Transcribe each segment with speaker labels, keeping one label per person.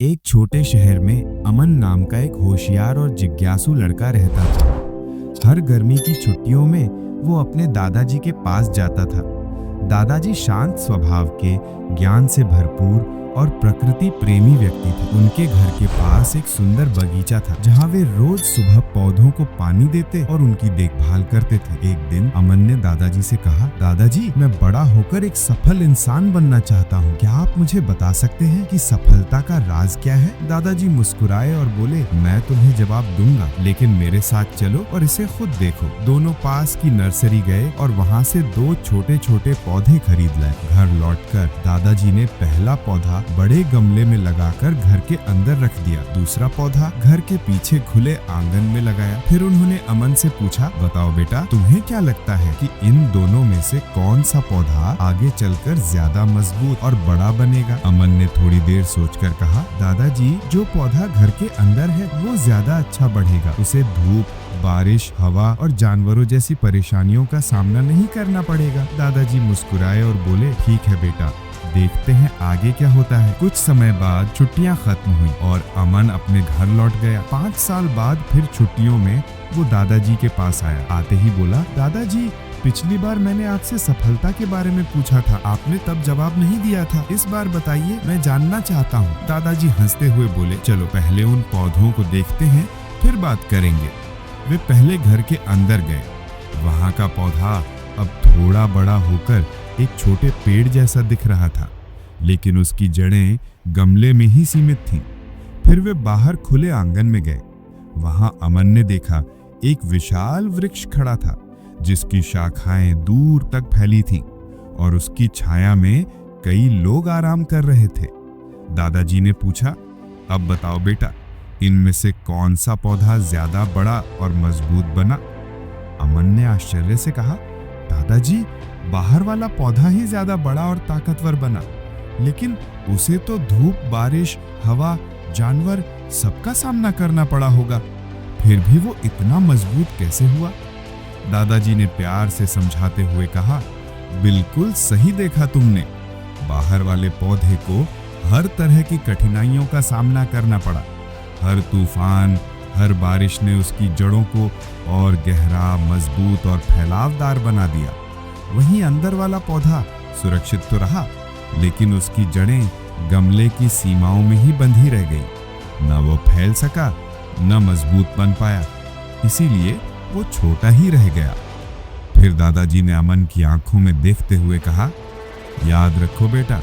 Speaker 1: एक छोटे शहर में अमन नाम का एक होशियार और जिज्ञासु लड़का रहता था। हर गर्मी की छुट्टियों में वो अपने दादाजी के पास जाता था। दादाजी शांत स्वभाव के, ज्ञान से भरपूर और प्रकृति प्रेमी व्यक्ति थे। उनके घर के पास एक सुंदर बगीचा था, जहाँ वे रोज सुबह पौधों को पानी देते और उनकी देखभाल करते थे। एक दिन अमन ने दादाजी से कहा, दादाजी, मैं बड़ा होकर एक सफल इंसान बनना चाहता हूँ। क्या आप मुझे बता सकते हैं कि सफलता का राज क्या है? दादाजी मुस्कुराए और बोले, मैं तुम्हें जवाब दूंगा, लेकिन मेरे साथ चलो और इसे खुद देखो। दोनों पास की नर्सरी गए और वहाँ से 2 छोटे छोटे पौधे खरीद लाए। घर लौटकर दादाजी ने पहला पौधा बड़े गमले में लगाकर घर के अंदर रख दिया। दूसरा पौधा घर के पीछे खुले आंगन में लगाया। फिर उन्होंने अमन से पूछा, बताओ बेटा, तुम्हें क्या लगता है कि इन दोनों में से कौन सा पौधा आगे चलकर ज्यादा मजबूत और बड़ा बनेगा? अमन ने थोड़ी देर सोचकर कहा, दादाजी, जो पौधा घर के अंदर है वो ज्यादा अच्छा बढ़ेगा। उसे धूप, बारिश, हवा और जानवरों जैसी परेशानियों का सामना नहीं करना पड़ेगा। दादाजी मुस्कुराए और बोले, ठीक है बेटा, देखते हैं आगे क्या होता है। कुछ समय बाद छुट्टियां खत्म हुई और अमन अपने घर लौट गया। 5 साल बाद फिर छुट्टियों में वो दादाजी के पास आया। आते ही बोला, दादाजी, पिछली बार मैंने आपसे सफलता के बारे में पूछा था, आपने तब जवाब नहीं दिया था। इस बार बताइए, मैं जानना चाहता हूँ। दादाजी हंसते हुए बोले, चलो पहले उन पौधों को देखते हैं, फिर बात करेंगे। वे पहले घर के अंदर गए। वहाँ का पौधा अब थोड़ा बड़ा होकर एक छोटे पेड़ जैसा दिख रहा था, लेकिन उसकी जड़ें गमले में ही सीमित थीं। फिर वे बाहर खुले आंगन में गए। वहां अमन ने देखा एक विशाल वृक्ष खड़ा था, जिसकी शाखाएं दूर तक फैली थीं और उसकी छाया में कई लोग आराम कर रहे थे। दादाजी ने पूछा, अब बताओ बेटा, इनमें से कौन सा पौधा ज्यादा बड़ा और मजबूत बना? अमन ने आश्चर्य से कहा, दादाजी, बाहर वाला पौधा ही ज्यादा बड़ा और ताकतवर बना, लेकिन उसे तो धूप, बारिश, हवा, जानवर सबका सामना करना पड़ा होगा। फिर भी वो इतना मजबूत कैसे हुआ? दादाजी ने प्यार से समझाते हुए कहा, बिल्कुल सही देखा तुमने। बाहर वाले पौधे को हर तरह की कठिनाइयों का सामना करना पड़ा। हर तूफान, हर बारिश ने उसकी जड़ों को और गहरा, मजबूत और फैलावदार बना दिया। वहीं अंदर वाला पौधा सुरक्षित तो रहा, लेकिन उसकी जड़ें गमले की सीमाओं में ही बंधी रह गई। न वो फैल सका, न मजबूत बन पाया, इसीलिए वो छोटा ही रह गया। फिर दादाजी ने अमन की आंखों में देखते हुए कहा, याद रखो बेटा,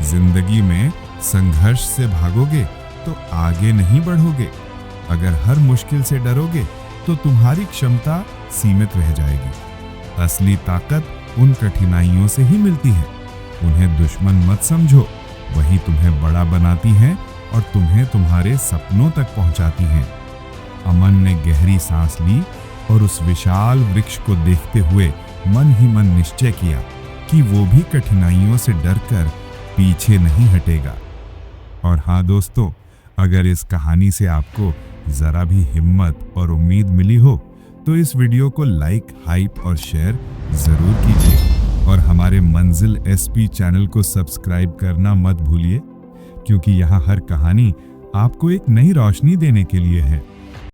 Speaker 1: जिंदगी में संघर्ष से भागोगे तो आगे नहीं बढ़ोगे। अगर हर मुश्किल से डरोगे तो तुम्हारी क्षमता सीमित रह जाएगी। असली ताकत उन कठिनाइयों से ही मिलती है। उन्हें दुश्मन मत समझो, वही तुम्हें बड़ा बनाती हैं और तुम्हें तुम्हारे सपनों तक पहुंचाती हैं। अमन ने गहरी सांस ली और उस विशाल वृक्ष को देखते हुए मन ही मन निश्चय किया कि वो भी कठिनाइयों से डरकर पीछे नहीं हटेगा। और हाँ दोस्तों, अगर इस कहानी से आपको जरा भी हिम्मत और उम्मीद मिली हो तो इस वीडियो को लाइक, हाइप और शेयर जरूर कीजिए और हमारे मंजिल एसपी चैनल को सब्सक्राइब करना मत भूलिए, क्योंकि यहाँ हर कहानी आपको एक नई रोशनी देने के लिए है।